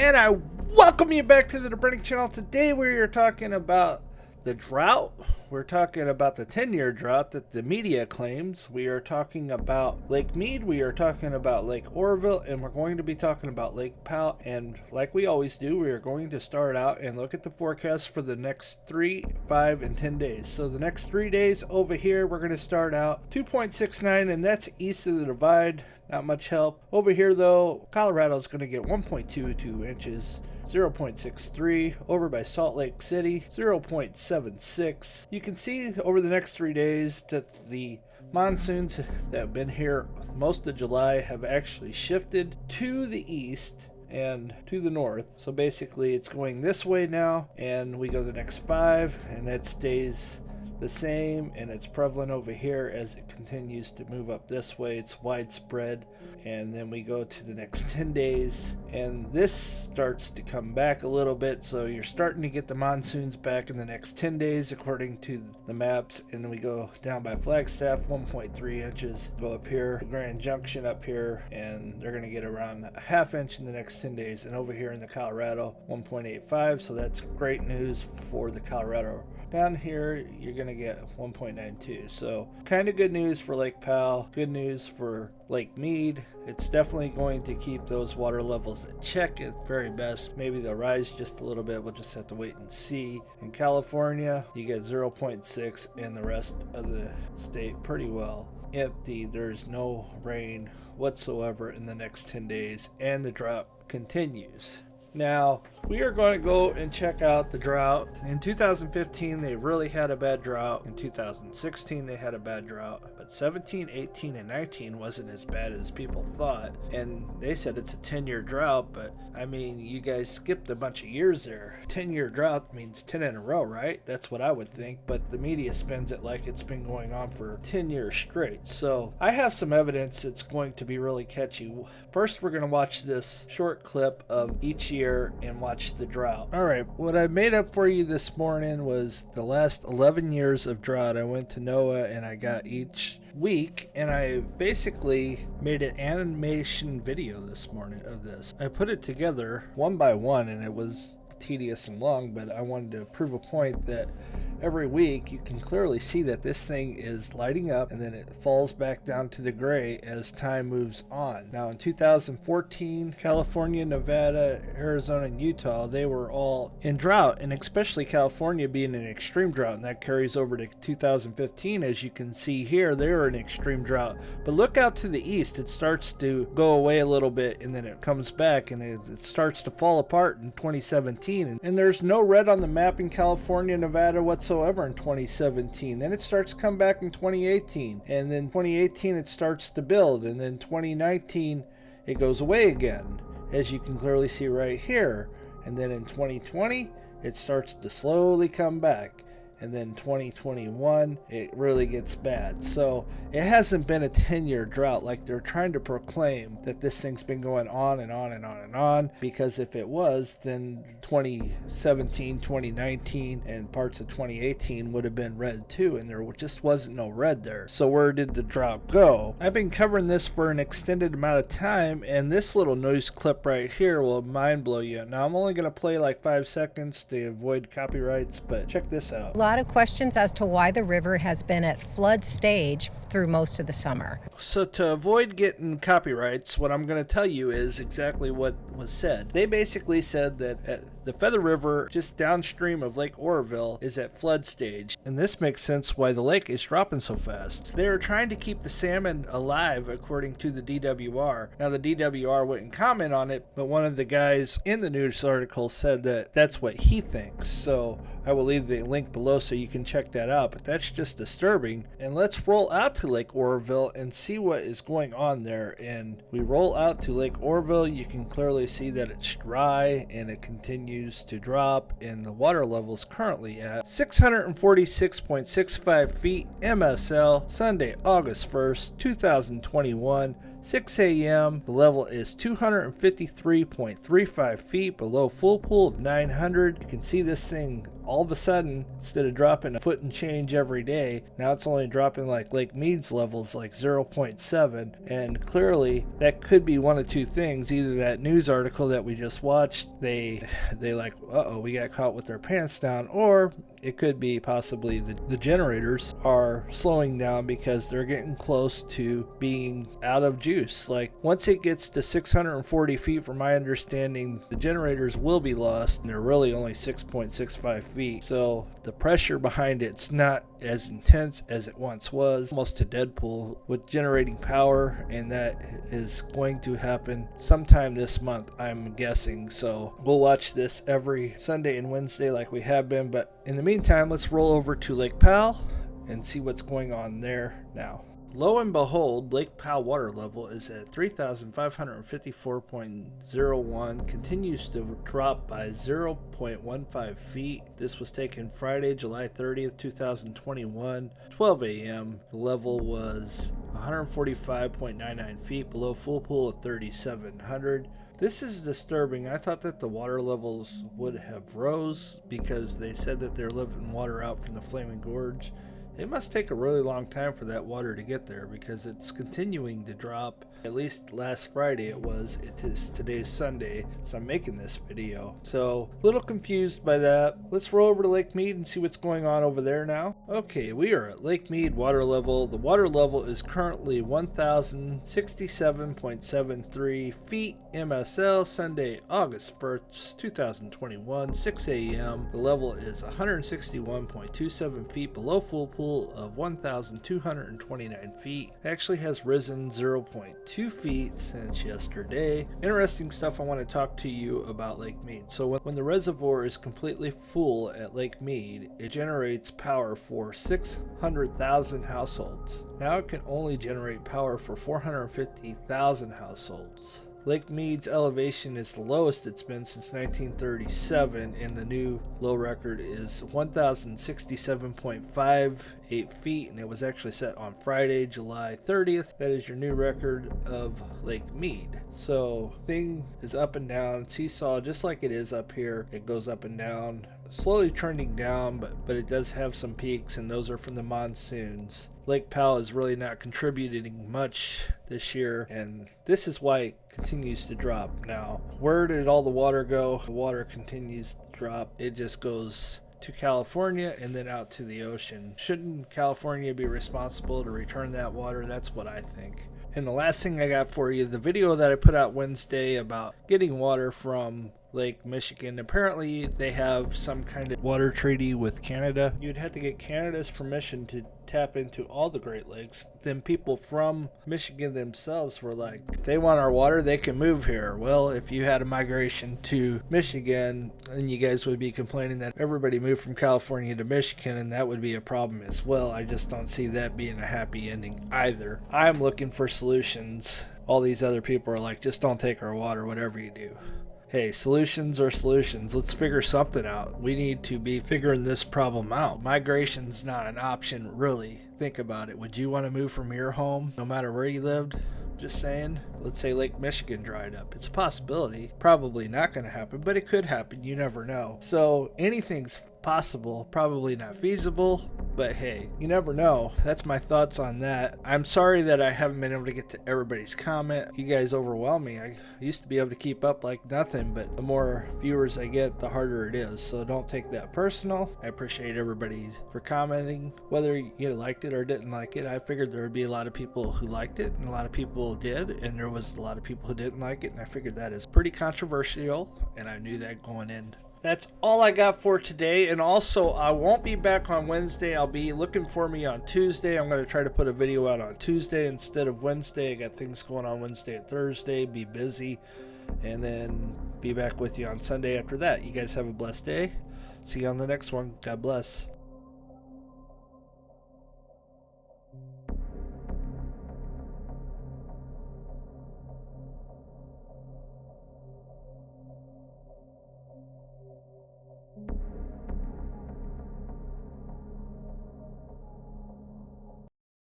And I welcome you back to the Brink channel. Today we are talking about the drought. We're talking about the 10-year drought that the media claims. We are talking about Lake Mead. We are talking about Lake Oroville. And we're going to be talking about Lake Powell. And like we always do, we are going to start out and look at the forecast for the next 3, 5, and 10 days. So the next 3 days over here, we're going to start out 2.69, and that's east of the divide. Not much help. Over here, though, Colorado's going to get 1.22 inches. 0.63 over by Salt Lake City, 0.76. You can see over the next 3 days that the monsoons that have been here most of July have actually shifted to the east and to the north. So basically it's going this way now, and we go the next 5 and that stays the same, and it's prevalent over here as it continues to move up this way. It's widespread, and then we go to the next 10 days and this starts to come back a little bit. So you're starting to get the monsoons back in the next 10 days according to the maps. And then we go down by Flagstaff, 1.3 inches. Go up here, Grand Junction up here, and they're going to get around a ½ inch in the next 10 days. And over here in the Colorado, 1.85. So that's great news for the Colorado. Down here, you're going to get 1.92. So kind of good news for Lake Powell. Good news for Lake Mead. It's definitely going to keep those water levels at check at very best. Maybe they'll rise just a little bit. We'll just have to wait and see. In California, you get 0.6, and the rest of the state pretty well empty. There's no rain whatsoever in the next 10 days, and the drought continues. Now, we are going to go and check out the drought. In 2015, they really had a bad drought. In 2016, they had a bad drought. But 17, 18, and 19 wasn't as bad as people thought. And they said it's a 10-year drought, but I mean, you guys skipped a bunch of years there. 10-year drought means 10 in a row, right? That's what I would think. But the media spins it like it's been going on for 10 years straight. So I have some evidence it's going to be really catchy. First, we're going to watch this short clip of each year and watch the drought. All right, what I made up for you this morning was the last 11 years of drought. I went to NOAA and I got each week, and I basically made an animation video this morning of this. I put it together one by one, and it was tedious and long, but I wanted to prove a point that every week you can clearly see that this thing is lighting up and then it falls back down to the gray as time moves on. Now in 2014, California, Nevada, Arizona, and Utah, they were all in drought, and especially California being in extreme drought, and that carries over to 2015. As you can see here, they're in extreme drought. But look out to the east, it starts to go away a little bit and then it comes back, and it starts to fall apart in 2017. And there's no red on the map in California, Nevada whatsoever in 2017. Then it starts to come back in 2018. And then 2018 it starts to build. And then 2019 it goes away again, as you can clearly see right here. And then in 2020 it starts to slowly come back. And then 2021, it really gets bad. So it hasn't been a 10-year drought like they're trying to proclaim that this thing's been going on and on and on and on. Because if it was, then 2017, 2019, and parts of 2018 would have been red too. And there just wasn't no red there. So where did the drought go? I've been covering this for an extended amount of time, and this little news clip right here will mind blow you. Now I'm only going to play like 5 seconds to avoid copyrights, but check this out. A lot of questions as to why the river has been at flood stage through most of the summer. So to avoid getting copyrights, what I'm going to tell you is exactly what was said. They basically said that the Feather River just downstream of Lake Oroville is at flood stage, and this makes sense why the lake is dropping so fast. They are trying to keep the salmon alive according to the DWR. Now the DWR wouldn't comment on it, but one of the guys in the news article said that that's what he thinks. So I will leave the link below so you can check that out, but that's just disturbing. And let's roll out to Lake Oroville and see what is going on there. And we roll out to Lake Oroville, you can clearly see that it's dry and it continues to drop, and the water level is currently at 646.65 feet MSL, Sunday, August 1st, 2021. 6 a.m. The level is 253.35 feet below full pool of 900. You can see this thing all of a sudden, instead of dropping a foot and change every day, now it's only dropping like Lake Mead's levels like 0.7. And clearly that could be one of two things. Either that news article that we just watched, they like, uh-oh, we got caught with our pants down, or it could be possibly the generators are slowing down because they're getting close to being out of juice. Like once it gets to 640 feet, from my understanding, the generators will be lost, and they're really only 6.65 feet. So the pressure behind it's not as intense as it once was, almost to Deadpool with generating power, and that is going to happen sometime this month, I'm guessing. So we'll watch this every Sunday and Wednesday like we have been, but in the meantime, let's roll over to Lake Powell and see what's going on there now. Lo and behold, Lake Powell water level is at 3,554.01, continues to drop by 0.15 feet. This was taken Friday, July 30th, 2021, 12 a.m. The level was 145.99 feet below full pool of 3,700. This is disturbing. I thought that the water levels would have rose because they said that they're letting water out from the Flaming Gorge. It must take a really long time for that water to get there because it's continuing to drop. At least last Friday it was. It is today's Sunday, so I'm making this video. So, a little confused by that. Let's roll over to Lake Mead and see what's going on over there now. Okay, we are at Lake Mead water level. The water level is currently 1,067.73 feet MSL, Sunday, August 1st, 2021, 6 a.m. The level is 161.27 feet below full pool of 1,229 feet. It actually has risen 0.2 feet since yesterday. Interesting stuff I want to talk to you about Lake Mead. So when the reservoir is completely full at Lake Mead, it generates power for 600,000 households. Now it can only generate power for 450,000 households. Lake Mead's elevation is the lowest it's been since 1937, and the new low record is 1,067.58 feet, and it was actually set on Friday, July 30th. That is your new record of Lake Mead. So, thing is up and down, seesaw, just like it is up here. It goes up and down, slowly trending down, but it does have some peaks, and those are from the monsoons. Lake Powell is really not contributing much this year, and this is why it continues to drop. Now, where did all the water go? The water continues to drop. It just goes to California and then out to the ocean. Shouldn't California be responsible to return that water? That's what I think. And the last thing I got for you, the video that I put out Wednesday about getting water from Lake Michigan. Apparently they have some kind of water treaty with Canada. You'd have to get Canada's permission to tap into all the Great Lakes. Then people from Michigan themselves were like, if they want our water, they can move here. Well, if you had a migration to Michigan, then you guys would be complaining that everybody moved from California to Michigan, and that would be a problem as well. I just don't see that being a happy ending either. I'm looking for solutions. All these other people are like, just don't take our water, whatever you do. Hey, solutions are solutions. Let's figure something out. We need to be figuring this problem out. Migration's not an option, really. Think about it. Would you want to move from your home, no matter where you lived? Just saying. Let's say Lake Michigan dried up. It's a possibility. Probably not going to happen, but it could happen. You never know. So anything's possible. Probably not feasible, but hey, you never know. That's my thoughts on that. I'm sorry that I haven't been able to get to everybody's comment. You guys overwhelm me. I used to be able to keep up like nothing, but the more viewers I get, the harder it is. So don't take that personal. I appreciate everybody for commenting. Whether you liked it or didn't like it, I figured there would be a lot of people who liked it and a lot of people did, and there was a lot of people who didn't like it, and I figured that is pretty controversial, and I knew that going in. That's all I got for today, and also I won't be back on Wednesday. I'll be looking for me on Tuesday. I'm going to try to put a video out on Tuesday instead of Wednesday. I got things going on Wednesday and Thursday. Be busy, and then be back with you on Sunday after that. You guys have a blessed day. See you on the next one. God bless.